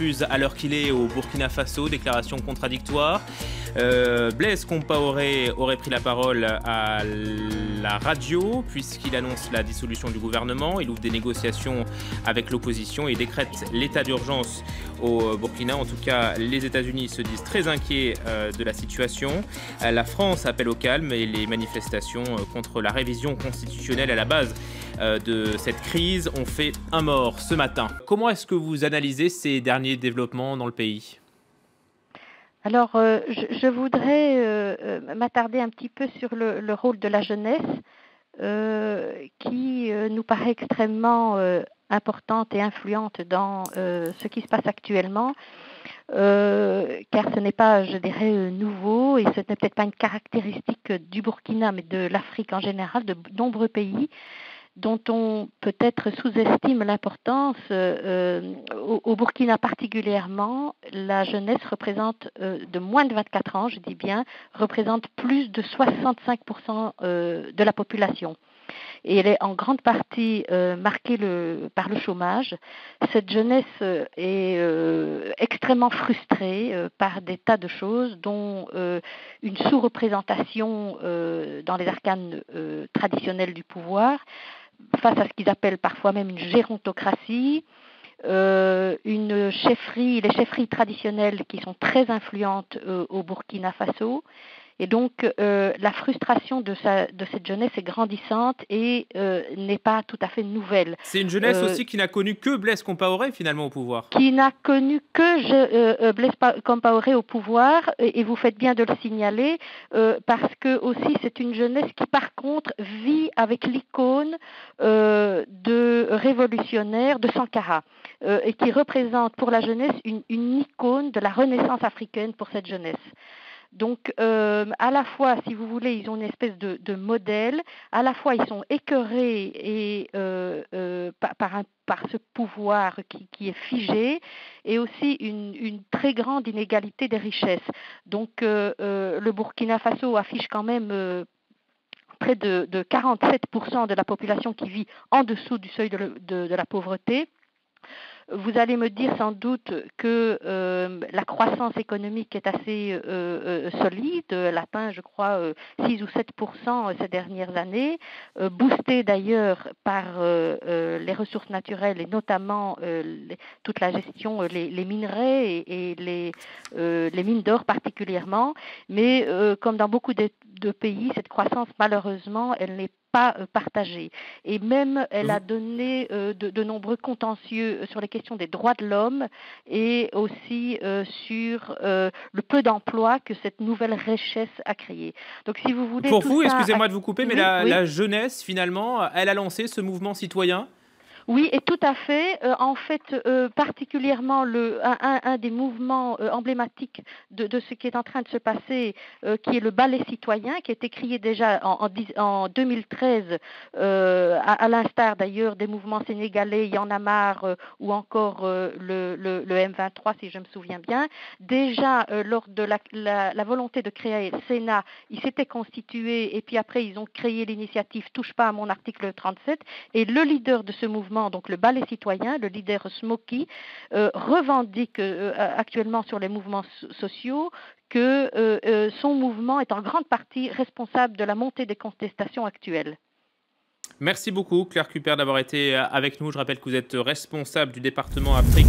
confuse à l'heure qu'il est au Burkina Faso, déclaration contradictoire. Blaise Compaoré aurait pris la parole à la radio puisqu'il annonce la dissolution du gouvernement. Il ouvre des négociations avec l'opposition et décrète l'état d'urgence au Burkina. En tout cas, les États-Unis se disent très inquiets de la situation. La France appelle au calme et les manifestations contre la révision constitutionnelle à la base de cette crise ont fait un mort ce matin. Comment est-ce que vous analysez ces derniers développements dans le pays ? Alors, je voudrais m'attarder un petit peu sur le rôle de la jeunesse, qui nous paraît extrêmement importante et influente dans ce qui se passe actuellement, car ce n'est pas, je dirais, nouveau, et ce n'est peut-être pas une caractéristique du Burkina, mais de l'Afrique en général, de nombreux pays, dont on peut-être sous-estime l'importance. Au Burkina particulièrement, la jeunesse représente, de moins de 24 ans, je dis bien, représente plus de 65% de la population. Et elle est en grande partie marquée par le chômage. Cette jeunesse est extrêmement frustrée par des tas de choses, dont une sous-représentation dans les arcanes traditionnels du pouvoir, face à ce qu'ils appellent parfois même une gérontocratie, les chefferies traditionnelles qui sont très influentes au Burkina Faso. Et donc, la frustration de cette jeunesse est grandissante et n'est pas tout à fait nouvelle. C'est une jeunesse aussi qui n'a connu que Blaise Compaoré finalement au pouvoir. Qui n'a connu que Blaise Compaoré au pouvoir, et vous faites bien de le signaler, parce que aussi c'est une jeunesse qui par contre vit avec l'icône de révolutionnaire de Sankara, et qui représente pour la jeunesse une icône de la renaissance africaine pour cette jeunesse. Donc, à la fois, si vous voulez, ils ont une espèce de modèle, à la fois ils sont écœurés et par ce pouvoir qui est figé, et aussi une très grande inégalité des richesses. Donc, le Burkina Faso affiche quand même près de 47% de la population qui vit en dessous du seuil de la pauvreté. Vous allez me dire sans doute que la croissance économique est assez solide. Elle atteint, je crois, 6 ou 7% ces dernières années, boostée d'ailleurs par les ressources naturelles et notamment toute la gestion, les minerais et les mines d'or particulièrement. Mais comme dans beaucoup de pays, cette croissance, malheureusement, elle n'est pas partagée. Et même, elle a donné de nombreux contentieux sur les questions des droits de l'homme et aussi sur le peu d'emplois que cette nouvelle richesse a créé. Donc, si vous voulez... Pour vous, excusez-moi de vous couper, mais oui. la jeunesse, finalement, elle a lancé ce mouvement citoyen ? Oui, et tout à fait. En fait, particulièrement un des mouvements emblématiques de ce qui est en train de se passer, qui est le ballet citoyen, qui a été créé déjà en 2013, à l'instar d'ailleurs des mouvements sénégalais, Y en a marre, ou encore le M23, si je me souviens bien. Déjà, lors de la volonté de créer le Sénat, ils s'étaient constitués, et puis après, ils ont créé l'initiative « Touche pas à mon article 37 », et le leader de ce mouvement, donc le ballet citoyen, le leader Smoky, revendique actuellement sur les mouvements sociaux que son mouvement est en grande partie responsable de la montée des contestations actuelles. Merci beaucoup Claire Cuppert d'avoir été avec nous. Je rappelle que vous êtes responsable du département Afrique